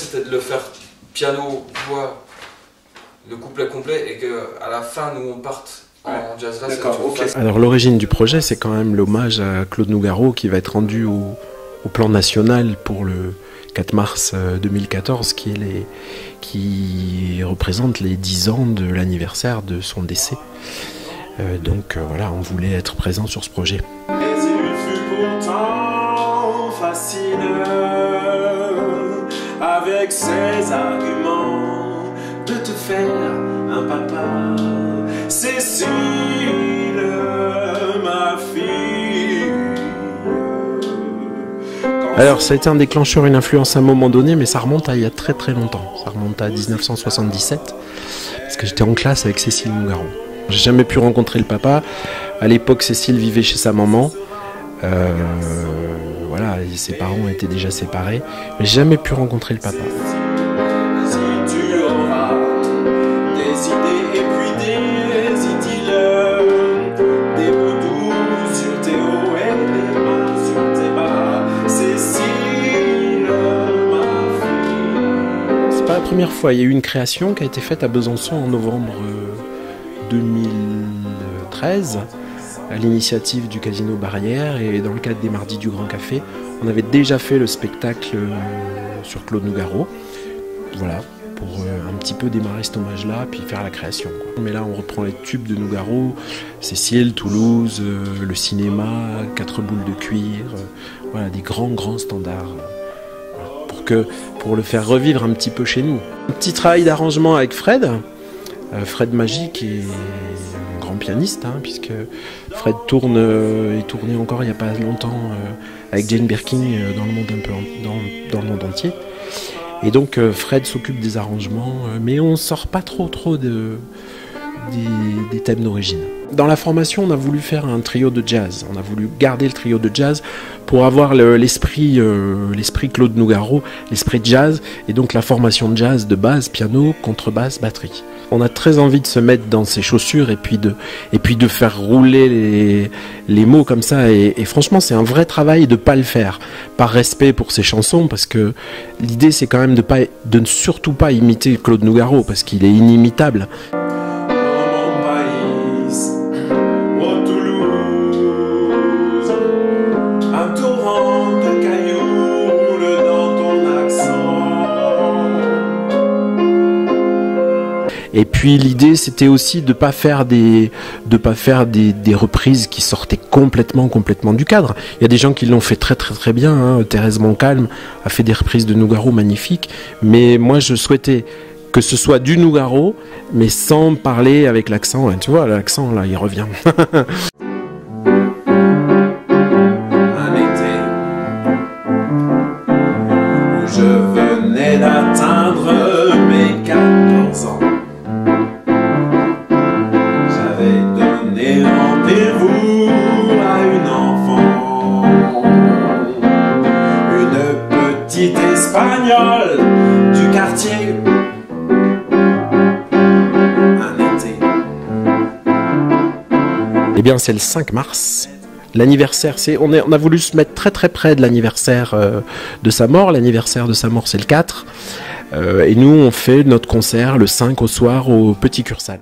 c'était de le faire piano, voix, le couplet complet, et qu'à la fin, nous, on parte en jazz. D'accord, ok. Alors l'origine du projet, c'est quand même l'hommage à Claude Nougaro qui va être rendu au plan national pour le 4 mars 2014, qui représente les 10 ans de l'anniversaire de son décès. Donc voilà, on voulait être présent sur ce projet. Mais il fut pourtant facile, avec ses arguments, de te faire un papa. Cécile, ma fille. Alors ça a été un déclencheur, une influence à un moment donné, mais ça remonte à il y a très très longtemps. Ça remonte à 1977, parce que j'étais en classe avec Cécile Nougaro. J'ai jamais pu rencontrer le papa. À l'époque, Cécile vivait chez sa maman. Voilà, ses parents étaient déjà séparés, mais j'ai jamais pu rencontrer le papa. C'est pas la première fois. Il y a eu une création qui a été faite à Besançon en novembre 2013 à l'initiative du Casino Barrière et dans le cadre des Mardis du Grand Café. On avait déjà fait le spectacle sur Claude Nougaro, voilà, pour un petit peu démarrer cet hommage-là, puis faire la création, quoi. Mais là, on reprend les tubes de Nougaro, Cécile, Toulouse, le cinéma, 4 boules de cuir, voilà, des grands standards. Pour le faire revivre un petit peu chez nous. Un petit travail d'arrangement avec Fred Magie, qui est un grand pianiste, hein, puisque Fred est tourné encore il n'y a pas longtemps avec Jane Birkin dans le monde dans le monde entier. Et donc Fred s'occupe des arrangements, mais on ne sort pas trop des thèmes d'origine. Dans la formation, on a voulu faire un trio de jazz. On a voulu garder le trio de jazz pour avoir l'esprit Claude Nougaro, l'esprit jazz, et donc la formation de jazz de base, piano, contrebasse, batterie. On a très envie de se mettre dans ses chaussures et puis de faire rouler les mots comme ça. Et franchement, c'est un vrai travail de pas le faire par respect pour ses chansons, parce que l'idée, c'est quand même de ne surtout pas imiter Claude Nougaro, parce qu'il est inimitable. Et puis l'idée, c'était aussi de pas faire des reprises qui sortaient complètement du cadre. Il y a des gens qui l'ont fait très bien, hein. Thérèse Montcalm a fait des reprises de Nougaro magnifiques, mais moi je souhaitais que ce soit du Nougaro, mais sans parler avec l'accent. Tu vois, l'accent là, il revient. Un été où je venais d'atteindre mes 14 ans. Rendez-vous à une enfant, une petite espagnole du quartier. Un été. Eh bien, c'est le 5 mars. L'anniversaire, on a voulu se mettre très près de l'anniversaire de sa mort. L'anniversaire de sa mort, c'est le 4. Et nous, on fait notre concert le 5 au soir au Petit Cursal.